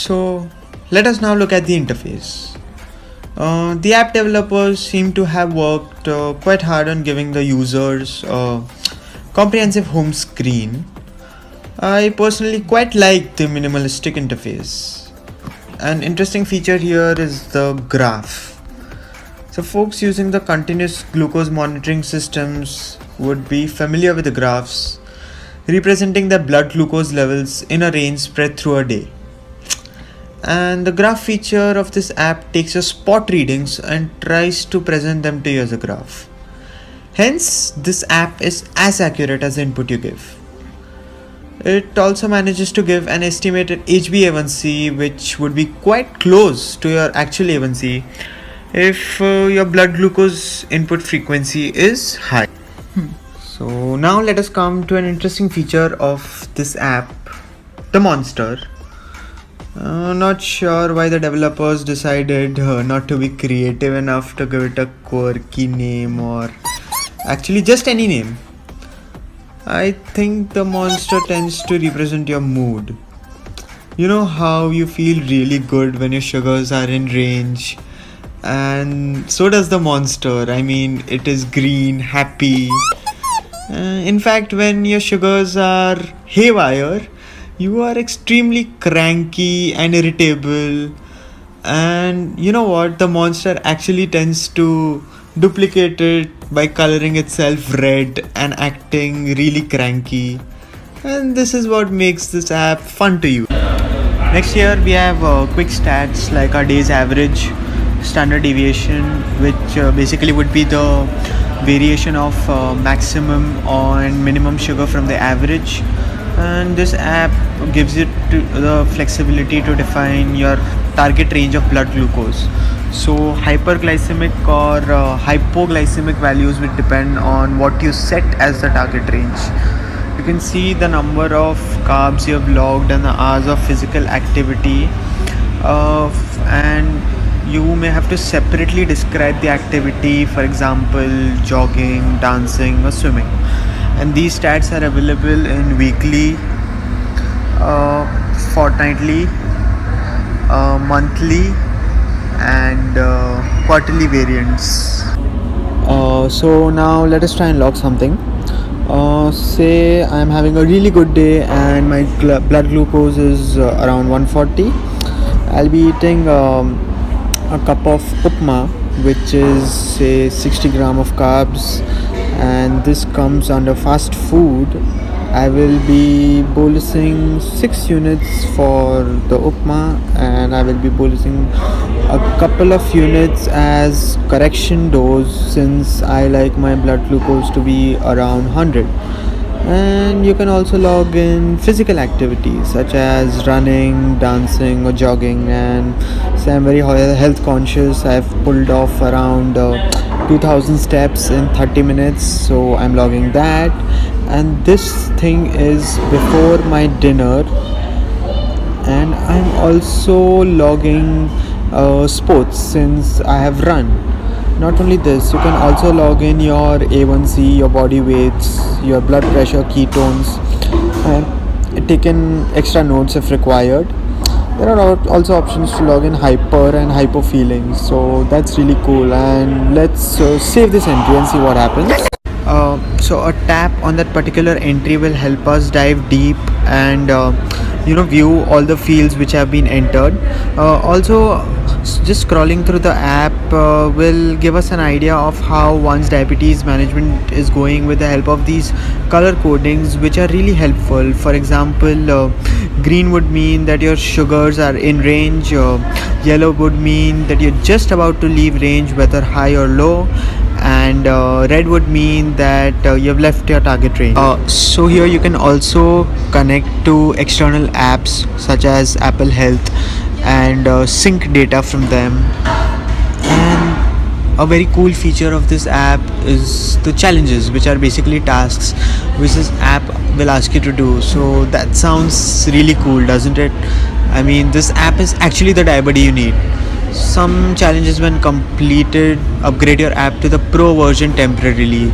So let us now look at the interface. The app developers seem to have worked quite hard on giving the users a comprehensive home screen. I personally quite like the minimalistic interface. An interesting feature here is the graph. So folks using the continuous glucose monitoring systems would be familiar with the graphs representing the blood glucose levels in a range spread through a day. And the graph feature of this app takes your spot readings and tries to present them to you as a graph. Hence, this app is as accurate as the input you give. It also manages to give an estimated HbA1c, which would be quite close to your actual A1c if your blood glucose input frequency is high. So now let us come to an interesting feature of this app, the monster. Not sure why the developers decided not to be creative enough to give it a quirky name, or actually just any name. I think the monster tends to represent your mood. You know how you feel really good when your sugars are in range, and so does the monster. I mean, it is green, happy. In fact, when your sugars are haywire, you are extremely cranky and irritable. And you know what? The monster actually tends to duplicate it by coloring itself red and acting really cranky. And this is what makes this app fun to use. Next here we have quick stats like our day's average, standard deviation, which basically would be the variation of maximum and minimum sugar from the average. And this app gives you the flexibility to define your target range of blood glucose. So hyperglycemic or hypoglycemic values will depend on what you set as the target range. You can see the number of carbs you have logged and the hours of physical activity, and you may have to separately describe the activity, for example jogging, dancing or swimming. And these stats are available in weekly, fortnightly, monthly and quarterly variants. So now let us try and log something. Say I'm having a really good day and my blood glucose is around 140. I'll be eating a cup of upma, which is say 60 gram of carbs, and this comes under fast food. I will be bolusing 6 units for the upma, and I will be bolusing a couple of units as correction dose since I like my blood glucose to be around 100. And you can also log in physical activities such as running, dancing or jogging. And say I'm very health conscious, I've pulled off around 2000 steps in 30 minutes, so I'm logging that. And this thing is before my dinner, and I'm also logging sports since I have run. Not only this, you can also log in your A1C, your body weights, your blood pressure, ketones, and take in extra notes if required. There are also options to log in hyper and hypo feelings, so that's really cool. And let's save this entry and see what happens. So a tap on that particular entry will help us dive deep and view all the fields which have been entered. Also, just scrolling through the app will give us an idea of how one's diabetes management is going with the help of these color codings, which are really helpful. For example, green would mean that your sugars are in range, yellow would mean that you're just about to leave range, whether high or low, and red would mean that you've left your target range. So here you can also connect to external apps such as Apple Health and sync data from them. And a very cool feature of this app is the challenges, which are basically tasks which this app will ask you to do. So that sounds really cool, doesn't it? I mean, this app is actually the diabetes you need. Some challenges when completed, upgrade your app to the pro version temporarily.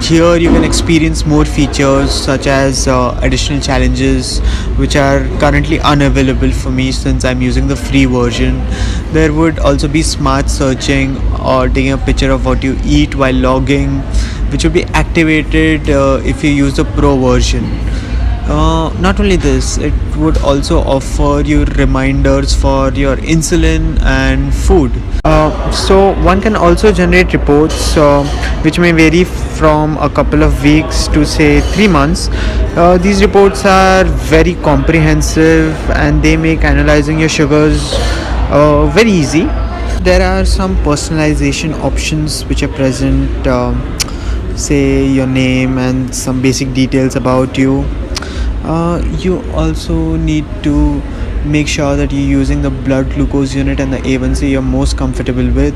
Here you can experience more features such as additional challenges which are currently unavailable for me since I'm using the free version. There would also be smart searching or taking a picture of what you eat while logging, which will be activated if you use the pro version. Not only this, it would also offer you reminders for your insulin and food. So one can also generate reports which may vary from a couple of weeks to say 3 months. These reports are very comprehensive and they make analyzing your sugars very easy. There are some personalization options which are present, say your name and some basic details about you. You also need to make sure that you're using the blood glucose unit and the A1C you're most comfortable with.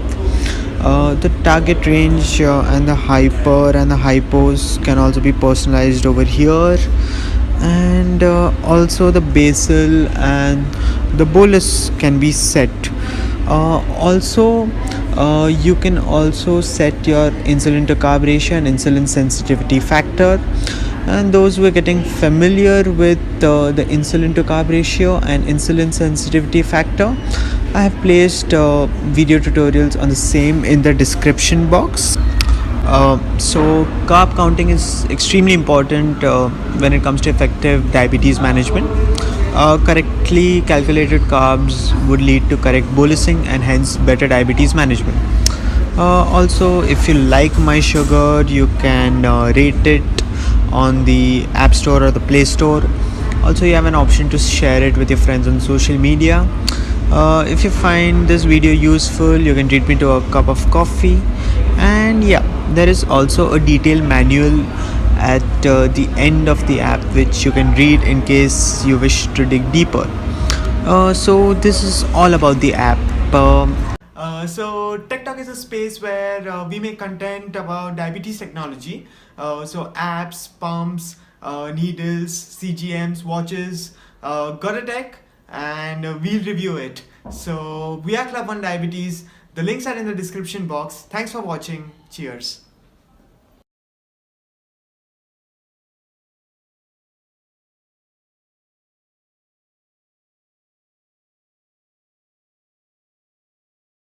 The target range and the hyper and the hypos can also be personalized over here, and also the basal and the bolus can be set. Also you can also set your insulin to carb ratio and insulin sensitivity factor. And those who are getting familiar with the insulin to carb ratio and insulin sensitivity factor, I have placed video tutorials on the same in the description box. So carb counting is extremely important when it comes to effective diabetes management. Correctly calculated carbs would lead to correct bolusing and hence better diabetes management. Also, if you like MySugr, you can rate it on the App Store or the Play Store. Also, you have an option to share it with your friends on social media. If you find this video useful, you can treat me to a cup of coffee. And yeah, there is also a detailed manual at the end of the app which you can read in case you wish to dig deeper. So this is all about the app. So TikTok is a space where we make content about diabetes technology. So apps, pumps, needles, CGMs, watches, got a tech, and we'll review it. So we are Club 1 Diabetes. The links are in the description box. Thanks for watching. Cheers.